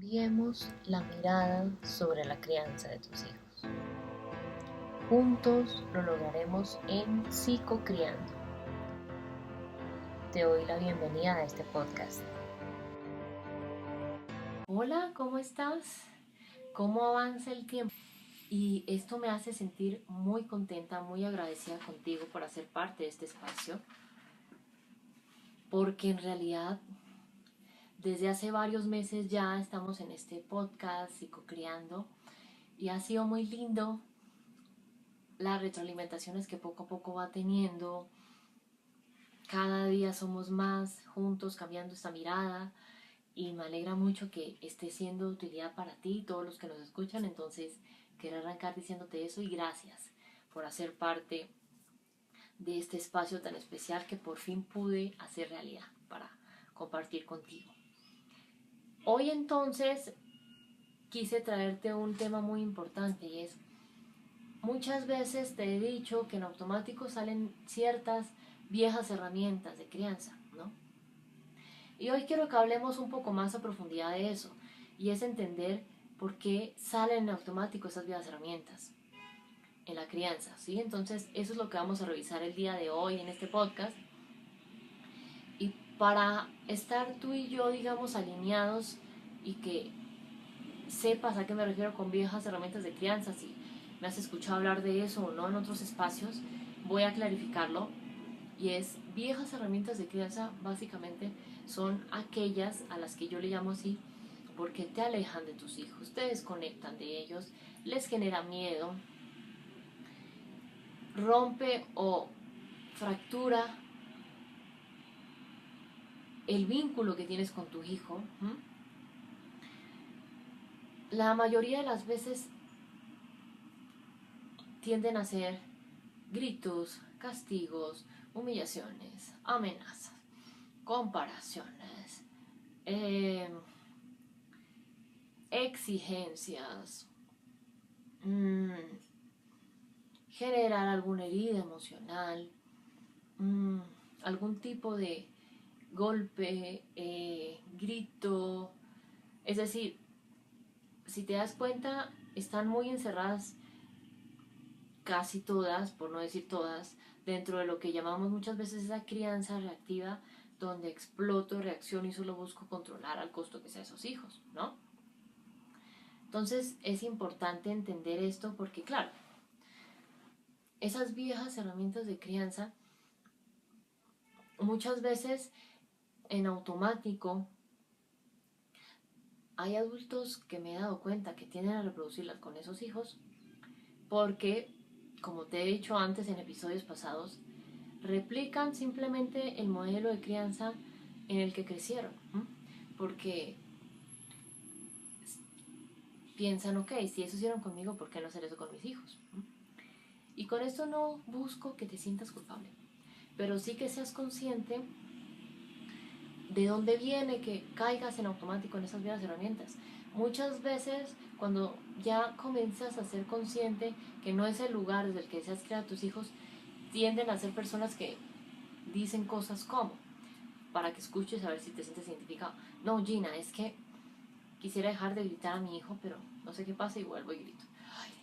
Cambiemos la mirada sobre la crianza de tus hijos. Juntos lo lograremos en Psicocriando. Te doy la bienvenida a este podcast. Hola, ¿cómo estás? ¿Cómo avanza el tiempo? Y esto me hace sentir muy contenta, muy agradecida contigo por hacer parte de este espacio, porque en realidad desde hace varios meses ya estamos en este podcast Psicocriando y ha sido muy lindo las retroalimentaciones que poco a poco va teniendo. Cada día somos más juntos cambiando esta mirada y me alegra mucho que esté siendo de utilidad para ti y todos los que nos escuchan. Entonces quiero arrancar diciéndote eso y gracias por hacer parte de este espacio tan especial que por fin pude hacer realidad para compartir contigo. Hoy entonces quise traerte un tema muy importante y es: muchas veces te he dicho que en automático salen ciertas viejas herramientas de crianza, ¿no? Y hoy quiero que hablemos un poco más a profundidad de eso, y es entender por qué salen en automático esas viejas herramientas en la crianza, ¿sí? Entonces eso es lo que vamos a revisar el día de hoy en este podcast. Y para estar tú y yo, digamos, alineados y que sepas a qué me refiero con viejas herramientas de crianza, si me has escuchado hablar de eso o no en otros espacios, voy a clarificarlo. Y es: viejas herramientas de crianza básicamente son aquellas a las que yo le llamo así porque te alejan de tus hijos, te desconectan de ellos, les genera miedo, rompe o fractura el vínculo que tienes con tu hijo. La mayoría de las veces tienden a ser gritos, castigos, humillaciones, amenazas, comparaciones, exigencias, generar alguna herida emocional, algún tipo de golpe, grito. Es decir, si te das cuenta, están muy encerradas casi todas, por no decir todas, dentro de lo que llamamos muchas veces esa crianza reactiva, donde exploto, reacciono y solo busco controlar al costo que sea esos hijos, ¿no? Entonces es importante entender esto porque, claro, esas viejas herramientas de crianza muchas veces en automático hay adultos que me he dado cuenta que tienden a reproducirlas con esos hijos porque, como te he dicho antes en episodios pasados, replican simplemente el modelo de crianza en el que crecieron, porque piensan: ok, si eso hicieron conmigo, ¿por qué no hacer eso con mis hijos? Y con esto no busco que te sientas culpable, pero sí que seas consciente de dónde viene que caigas en automático en esas viejas herramientas. Muchas veces, cuando ya comienzas a ser consciente que no es el lugar desde el que deseas crear a tus hijos, tienden a ser personas que dicen cosas como, para que escuches a ver si te sientes identificado: no, Gina, es que quisiera dejar de gritar a mi hijo, pero no sé qué pasa y vuelvo y grito.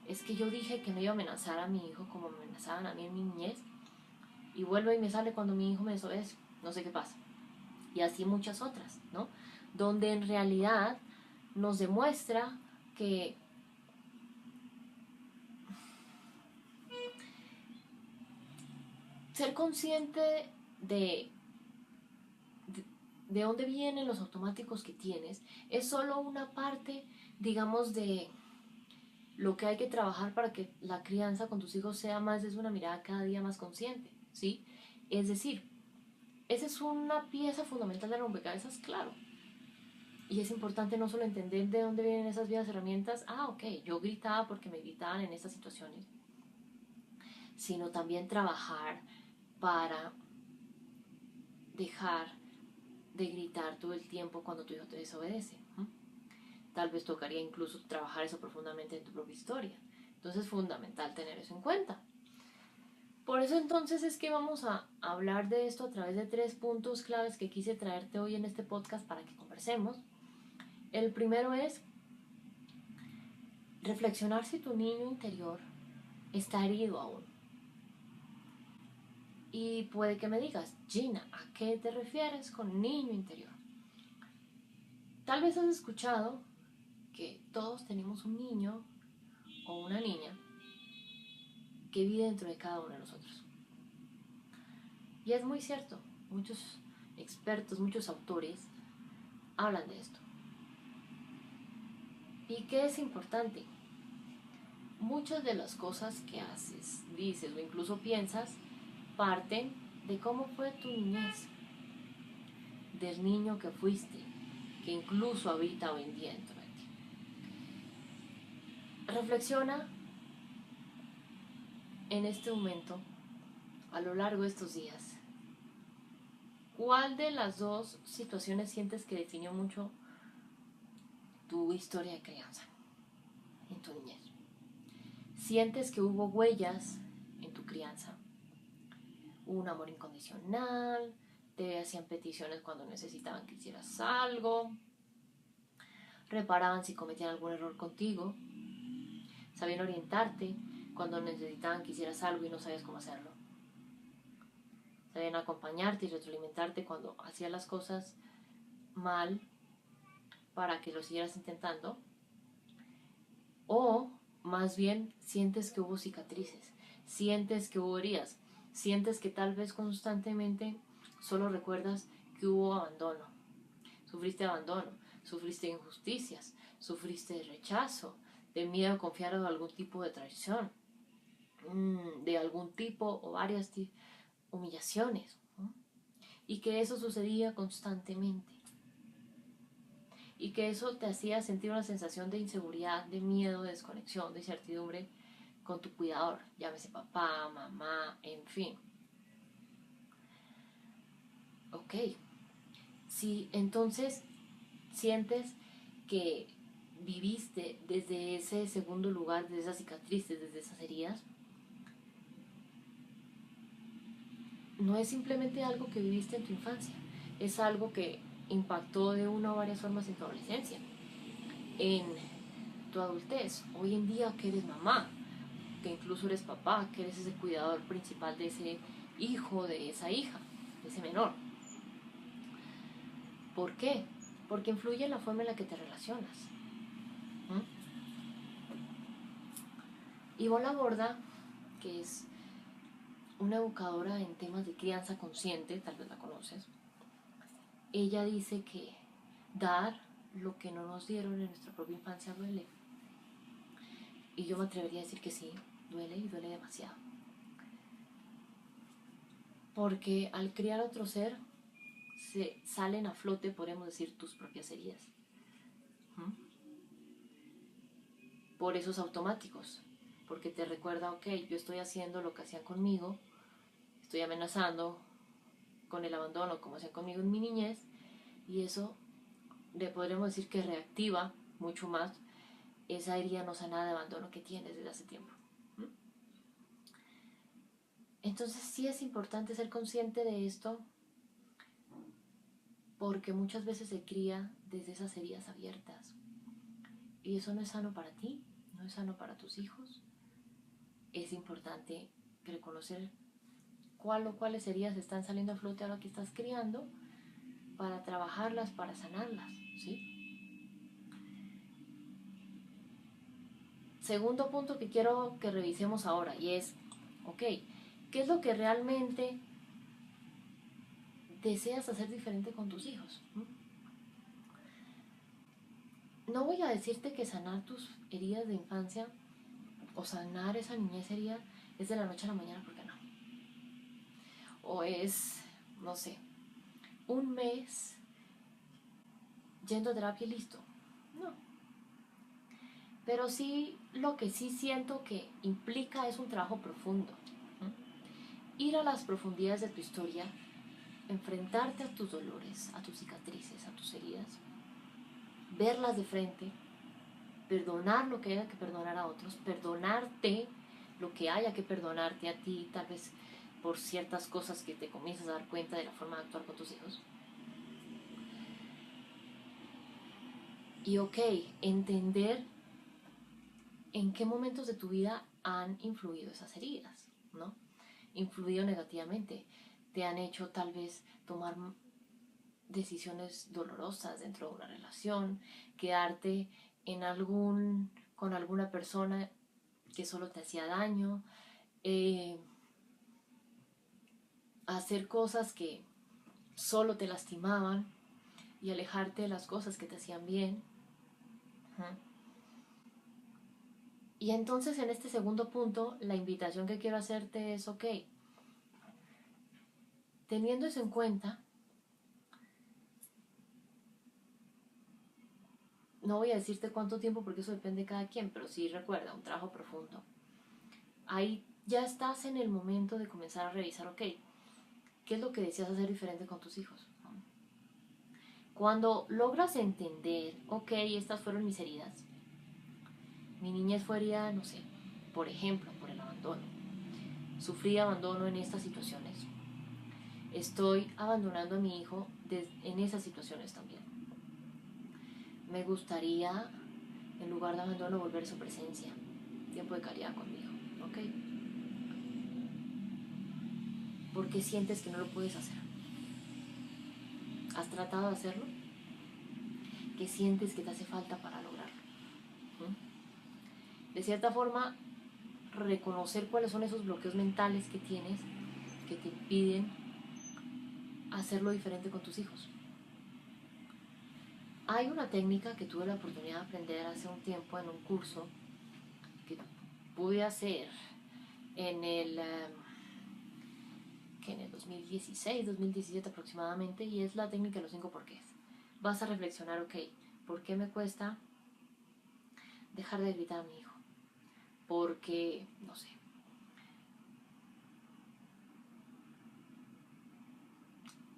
Es que yo dije que no iba a amenazar a mi hijo como me amenazaban a mí en mi niñez, y vuelvo y me sale cuando mi hijo me desobedece, no sé qué pasa. Y así muchas otras, ¿no? Donde en realidad nos demuestra que ser consciente de dónde vienen los automáticos que tienes es solo una parte, digamos, de lo que hay que trabajar para que la crianza con tus hijos sea más desde una mirada cada día más consciente, ¿sí? Es decir, esa es una pieza fundamental de rompecabezas, claro. Y es importante no solo entender de dónde vienen esas viejas herramientas, ok, yo gritaba porque me gritaban en estas situaciones, sino también trabajar para dejar de gritar todo el tiempo cuando tu hijo te desobedece. Tal vez tocaría incluso trabajar eso profundamente en tu propia historia. Entonces es fundamental tener eso en cuenta. Por eso entonces es que vamos a hablar de esto a través de 3 puntos claves que quise traerte hoy en este podcast para que conversemos. El primero es reflexionar si tu niño interior está herido aún. Y puede que me digas, Gina, ¿a qué te refieres con niño interior? Tal vez has escuchado que todos tenemos un niño o una niña que vive dentro de cada uno de nosotros. Y es muy cierto, muchos expertos, muchos autores hablan de esto. ¿Y qué es importante? Muchas de las cosas que haces, dices o incluso piensas parten de cómo fue tu niñez, del niño que fuiste, que incluso habita hoy en día dentro de ti. Reflexiona en este momento, a lo largo de estos días, ¿cuál de las dos situaciones sientes que definió mucho tu historia de crianza en tu niñez? ¿Sientes que hubo huellas en tu crianza? ¿Hubo un amor incondicional? ¿Te hacían peticiones cuando necesitaban que hicieras algo? ¿Reparaban si cometían algún error contigo? ¿Sabían orientarte cuando necesitaban que hicieras algo y no sabías cómo hacerlo? ¿Sabían acompañarte y retroalimentarte cuando hacías las cosas mal para que lo siguieras intentando? ¿O más bien sientes que hubo cicatrices? ¿Sientes que hubo heridas? ¿Sientes que tal vez constantemente solo recuerdas que hubo abandono? Sufriste injusticias, sufriste de rechazo, de miedo a confiar en algún tipo de traición, de algún tipo o varias humillaciones, ¿no? Y que eso sucedía constantemente. Y que eso te hacía sentir una sensación de inseguridad, de miedo, de desconexión, de incertidumbre con tu cuidador, llámese papá, mamá, en fin. Ok, si entonces sientes que viviste desde ese segundo lugar, desde esas cicatrices, desde esas heridas, no es simplemente algo que viviste en tu infancia, es algo que impactó de una o varias formas en tu adolescencia, en tu adultez, hoy en día que eres mamá, que incluso eres papá, que eres ese cuidador principal de ese hijo, de esa hija, de ese menor. ¿Por qué? Porque influye en la forma en la que te relacionas. Ivonne Laborda, que es una educadora en temas de crianza consciente, tal vez la conoces, ella dice que dar lo que no nos dieron en nuestra propia infancia duele. Y yo me atrevería a decir que sí, duele y duele demasiado. Porque al criar a otro ser, se salen a flote, podemos decir, tus propias heridas. Por esos automáticos. Porque te recuerda, ok, yo estoy haciendo lo que hacían conmigo, estoy amenazando con el abandono como hacían conmigo en mi niñez, y eso le podremos decir que reactiva mucho más esa herida no sanada de abandono que tienes desde hace tiempo. Entonces sí es importante ser consciente de esto, porque muchas veces se cría desde esas heridas abiertas, y eso no es sano para ti, no es sano para tus hijos. Es importante reconocer cuáles heridas están saliendo a flote ahora que estás criando, para trabajarlas, para sanarlas, ¿sí? Segundo punto que quiero que revisemos ahora, y es, ok, ¿qué es lo que realmente deseas hacer diferente con tus hijos? No voy a decirte que sanar tus heridas de infancia o sanar esa niñez herida es de la noche a la mañana, porque no. O es, no sé, un mes yendo a terapia y listo. No. Pero sí, lo que sí siento que implica es un trabajo profundo. Ir a las profundidades de tu historia, enfrentarte a tus dolores, a tus cicatrices, a tus heridas, verlas de frente, perdonar lo que haya que perdonar a otros, perdonarte lo que haya que perdonarte a ti, tal vez por ciertas cosas que te comienzas a dar cuenta de la forma de actuar con tus hijos. Y entender en qué momentos de tu vida han influido esas heridas, ¿no? Influido negativamente, te han hecho tal vez tomar decisiones dolorosas dentro de una relación, quedarte con alguna persona que solo te hacía daño, hacer cosas que solo te lastimaban y alejarte de las cosas que te hacían bien. Y entonces en este segundo punto, la invitación que quiero hacerte es, teniendo eso en cuenta, no voy a decirte cuánto tiempo porque eso depende de cada quien, pero sí recuerda, un trabajo profundo. Ahí ya estás en el momento de comenzar a revisar, ¿qué es lo que deseas hacer diferente con tus hijos? Cuando logras entender, estas fueron mis heridas. Mi niñez fue herida, no sé, por ejemplo, por el abandono. Sufrí abandono en estas situaciones. Estoy abandonando a mi hijo en esas situaciones también. Me gustaría, en lugar de abandono, volver su presencia, tiempo de calidad conmigo, ¿Por qué sientes que no lo puedes hacer? ¿Has tratado de hacerlo? ¿Qué sientes que te hace falta para lograrlo? De cierta forma, reconocer cuáles son esos bloqueos mentales que tienes que te impiden hacerlo diferente con tus hijos. Hay una técnica que tuve la oportunidad de aprender hace un tiempo en un curso que pude hacer en el 2016, 2017 aproximadamente, y es la técnica de los 5 porqués. Vas a reflexionar, ¿por qué me cuesta dejar de gritar a mi hijo? Porque, no sé,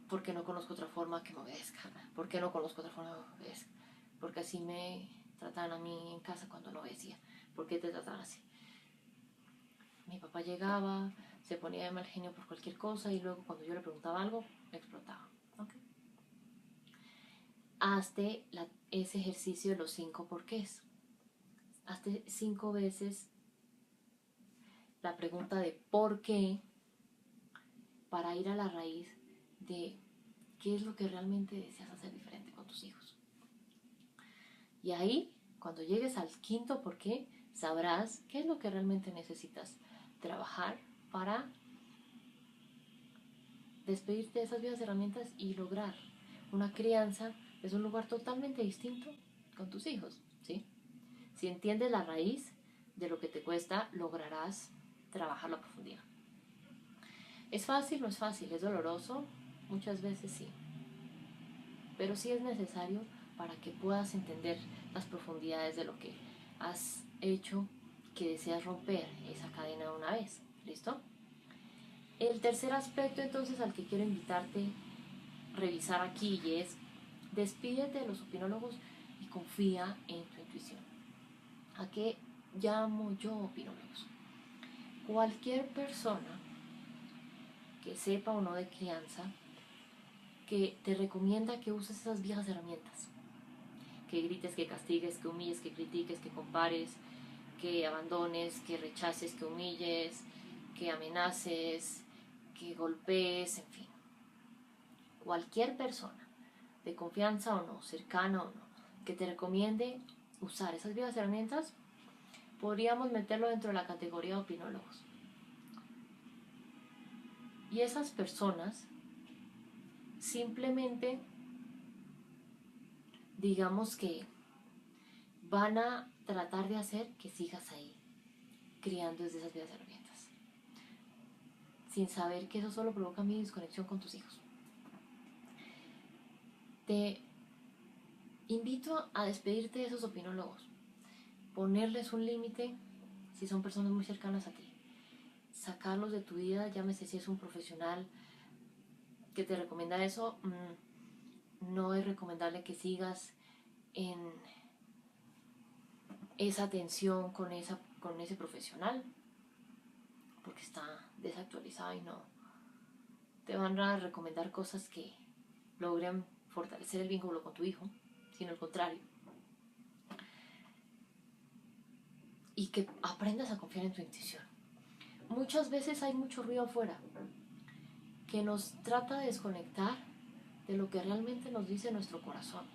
porque no conozco otra forma que me obedezca, porque no conozco otra forma que me obedezca, porque así me trataban a mí en casa cuando no obedecía, ¿por qué te trataban así? Mi papá llegaba, se ponía de mal genio por cualquier cosa y luego cuando yo le preguntaba algo, explotaba. Hazte ese ejercicio de los 5 porqués. Hazte 5 veces la pregunta de por qué para ir a la raíz de qué es lo que realmente deseas hacer diferente con tus hijos. Y ahí, cuando llegues al 5 por qué, sabrás qué es lo que realmente necesitas trabajar para despedirte de esas viejas herramientas y lograr una crianza desde un lugar totalmente distinto con tus hijos, ¿sí? Si entiendes la raíz de lo que te cuesta, lograrás trabajar la profundidad. ¿Es fácil? No es fácil. ¿Es doloroso? Muchas veces sí. Pero sí es necesario para que puedas entender las profundidades de lo que has hecho que deseas romper esa cadena de una vez. ¿Listo? El tercer aspecto entonces al que quiero invitarte a revisar aquí y es despídete de los opinólogos y confía en tu intuición. ¿A qué llamo yo opinólogos? Cualquier persona que sepa o no de crianza que te recomienda que uses esas viejas herramientas, que grites, que castigues, que humilles, que critiques, que compares, que abandones, que rechaces, que humilles, que amenaces, que golpees, en fin. Cualquier persona, de confianza o no, cercana o no, que te recomiende usar esas viejas herramientas, podríamos meterlo dentro de la categoría de opinólogos. Y esas personas simplemente, digamos que van a tratar de hacer que sigas ahí, criando desde esas viejas herramientas, sin saber que eso solo provoca mi desconexión con tus hijos. Te invito a despedirte de esos opinólogos, ponerles un límite si son personas muy cercanas a ti, sacarlos de tu vida, llámese si es un profesional que te recomienda eso, no es recomendable que sigas en esa atención con ese profesional porque está desactualizado y no te van a recomendar cosas que logren fortalecer el vínculo con tu hijo, sino al contrario. y que aprendas a confiar en tu intuición. Muchas veces hay mucho ruido afuera que nos trata de desconectar de lo que realmente nos dice nuestro corazón.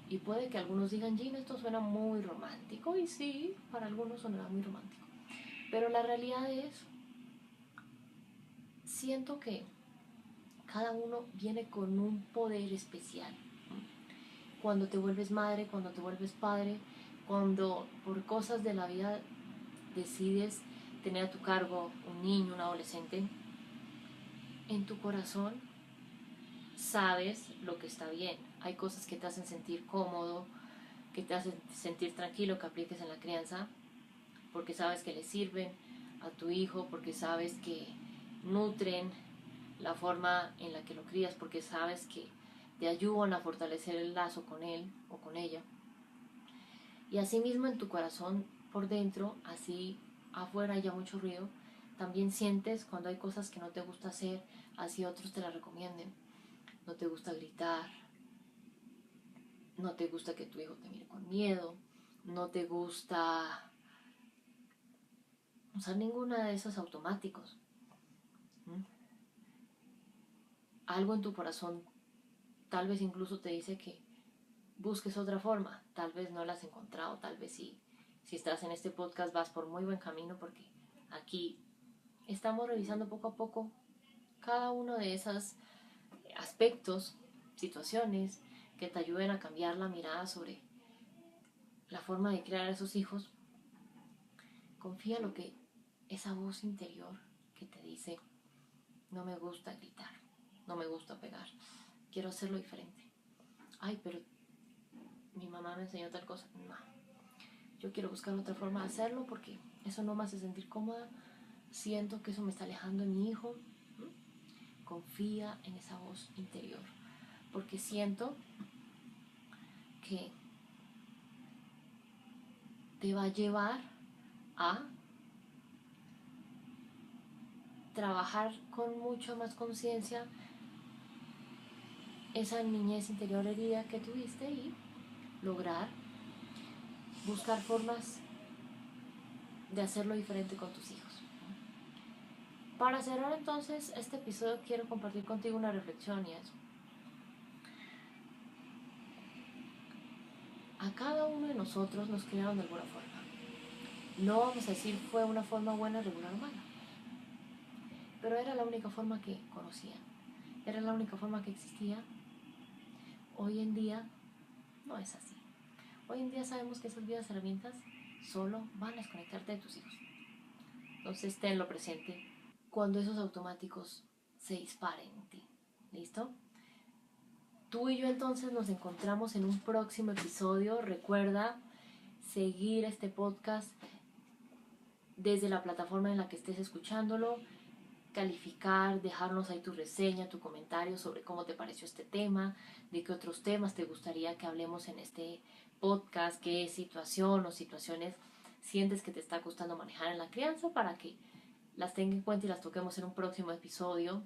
Y puede que algunos digan, Gina, esto suena muy romántico, y sí, para algunos sonará muy romántico. Pero la realidad es, siento que cada uno viene con un poder especial. Cuando te vuelves madre, cuando te vuelves padre, cuando por cosas de la vida decides tener a tu cargo un niño, un adolescente, en tu corazón sabes lo que está bien. Hay cosas que te hacen sentir cómodo, que te hacen sentir tranquilo, que apliques en la crianza, porque sabes que le sirven a tu hijo, porque sabes que nutren la forma en la que lo crías, porque sabes que te ayudan a fortalecer el lazo con él o con ella. Y así mismo en tu corazón, por dentro, así afuera haya mucho ruido, también sientes cuando hay cosas que no te gusta hacer, así otros te las recomienden. No te gusta gritar, no te gusta que tu hijo te mire con miedo, no te gusta usar ninguna de esos automáticos. Algo en tu corazón tal vez incluso te dice que busques otra forma, tal vez no la has encontrado, tal vez sí. Si estás en este podcast vas por muy buen camino, porque aquí estamos revisando poco a poco cada uno de esos aspectos, situaciones que te ayuden a cambiar la mirada sobre la forma de criar a esos hijos. Confía en lo que esa voz interior que te dice, no me gusta gritar, no me gusta pegar, quiero hacerlo diferente. Ay, pero mi mamá me enseñó tal cosa. No, yo quiero buscar otra forma de hacerlo porque eso no me hace sentir cómoda. Siento que eso me está alejando de mi hijo. Confía en esa voz interior, porque siento que te va a llevar a trabajar con mucha más conciencia esa niñez interior herida que tuviste y lograr buscar formas de hacerlo diferente con tus hijos. Para cerrar entonces este episodio quiero compartir contigo una reflexión, y es: a cada uno de nosotros nos criaron de alguna forma. No vamos a decir fue una forma buena, regular o mala, pero era la única forma que conocían, era la única forma que existía. Hoy en día no es así. Hoy en día sabemos que esas viejas herramientas solo van a desconectarte de tus hijos. Entonces tenlo presente cuando esos automáticos se disparen en ti. ¿Listo? Tú y yo entonces nos encontramos en un próximo episodio. Recuerda seguir este podcast desde la plataforma en la que estés escuchándolo, calificar, dejarnos ahí tu reseña, tu comentario sobre cómo te pareció este tema, de qué otros temas te gustaría que hablemos en este podcast, qué situación o situaciones sientes que te está costando manejar en la crianza, para que las tenga en cuenta y las toquemos en un próximo episodio,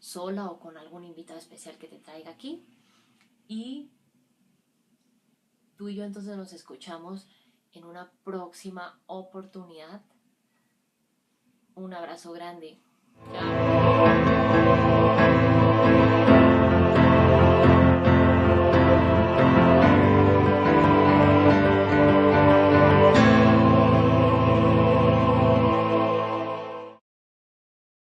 sola o con algún invitado especial que te traiga aquí. Y tú y yo entonces nos escuchamos en una próxima oportunidad. Un abrazo grande. Chao.